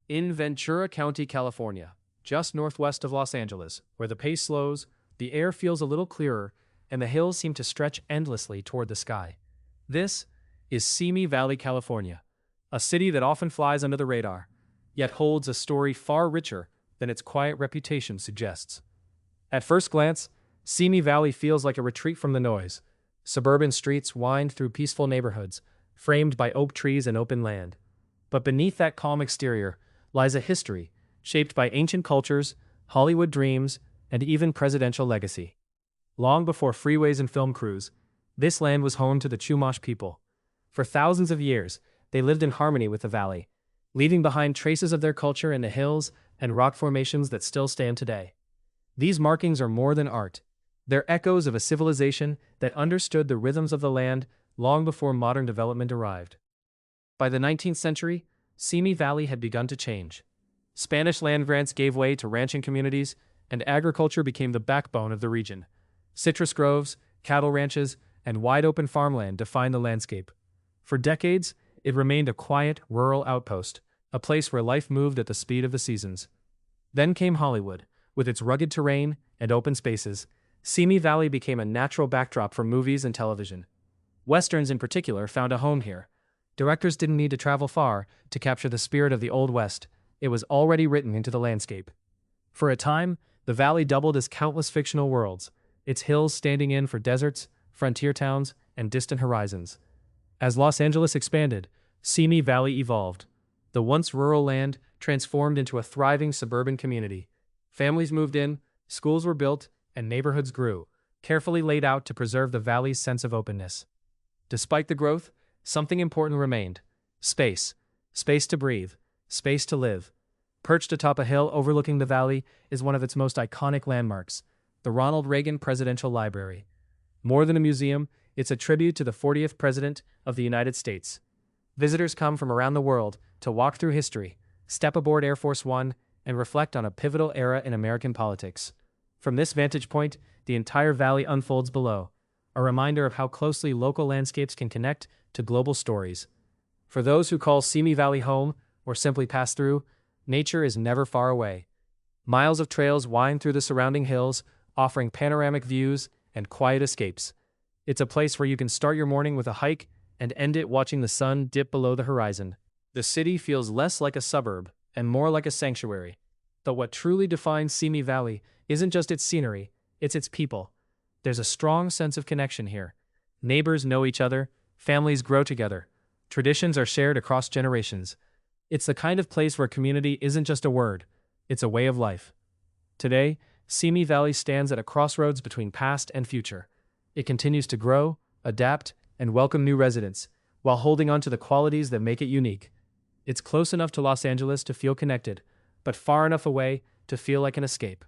In Ventura County, California, just northwest of Los Angeles, where the pace slows, the air feels a little clearer, and the hills seem to stretch endlessly toward the sky. This is Simi Valley, California, a city that often flies under the radar, yet holds a story far richer than its quiet reputation suggests. At first glance, Simi Valley feels like a retreat from the noise. Suburban streets wind through peaceful neighborhoods, framed by oak trees and open land. But beneath that calm exterior lies a history shaped by ancient cultures, Hollywood dreams, and even presidential legacy. Long before freeways and film crews, this land was home to the Chumash people. For thousands of years, they lived in harmony with the valley, leaving behind traces of their culture in the hills and rock formations that still stand today. These markings are more than art. They're echoes of a civilization that understood the rhythms of the land long before modern development arrived. By the 19th century, Simi Valley had begun to change. Spanish land grants gave way to ranching communities, and agriculture became the backbone of the region. Citrus groves, cattle ranches, and wide-open farmland defined the landscape. For decades, it remained a quiet, rural outpost, a place where life moved at the speed of the seasons. Then came Hollywood. With its rugged terrain and open spaces, Simi Valley became a natural backdrop for movies and television. Westerns in particular found a home here. Directors didn't need to travel far to capture the spirit of the Old West. It was already written into the landscape. For a time, the valley doubled as countless fictional worlds, its hills standing in for deserts, frontier towns, and distant horizons. As Los Angeles expanded, Simi Valley evolved. The once rural land transformed into a thriving suburban community. Families moved in, schools were built, and neighborhoods grew, carefully laid out to preserve the valley's sense of openness. Despite the growth, something important remained: space. Space to breathe, space to live. Perched atop a hill overlooking the valley is one of its most iconic landmarks, the Ronald Reagan Presidential Library. More than a museum, it's a tribute to the 40th President of the United States. Visitors come from around the world to walk through history, step aboard Air Force One, and reflect on a pivotal era in American politics. From this vantage point, the entire valley unfolds below, a reminder of how closely local landscapes can connect to global stories. For those who call Simi Valley home or simply pass through, nature is never far away. Miles of trails wind through the surrounding hills, offering panoramic views and quiet escapes. It's a place where you can start your morning with a hike and end it watching the sun dip below the horizon. The city feels less like a suburb and more like a sanctuary. But what truly defines Simi Valley isn't just its scenery, it's its people. There's a strong sense of connection here. Neighbors know each other, families grow together, traditions are shared across generations. It's the kind of place where community isn't just a word, it's a way of life. Today, Simi Valley stands at a crossroads between past and future. It continues to grow, adapt, and welcome new residents, while holding on to the qualities that make it unique. It's close enough to Los Angeles to feel connected, but far enough away to feel like an escape.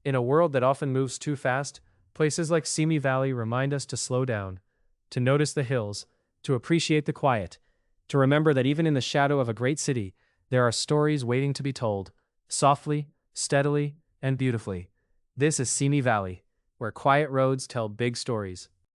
In a world that often moves too fast, places like Simi Valley remind us to slow down, to notice the hills, to appreciate the quiet, to remember that even in the shadow of a great city, there are stories waiting to be told, softly, steadily, and beautifully. This is Simi Valley, where quiet roads tell big stories.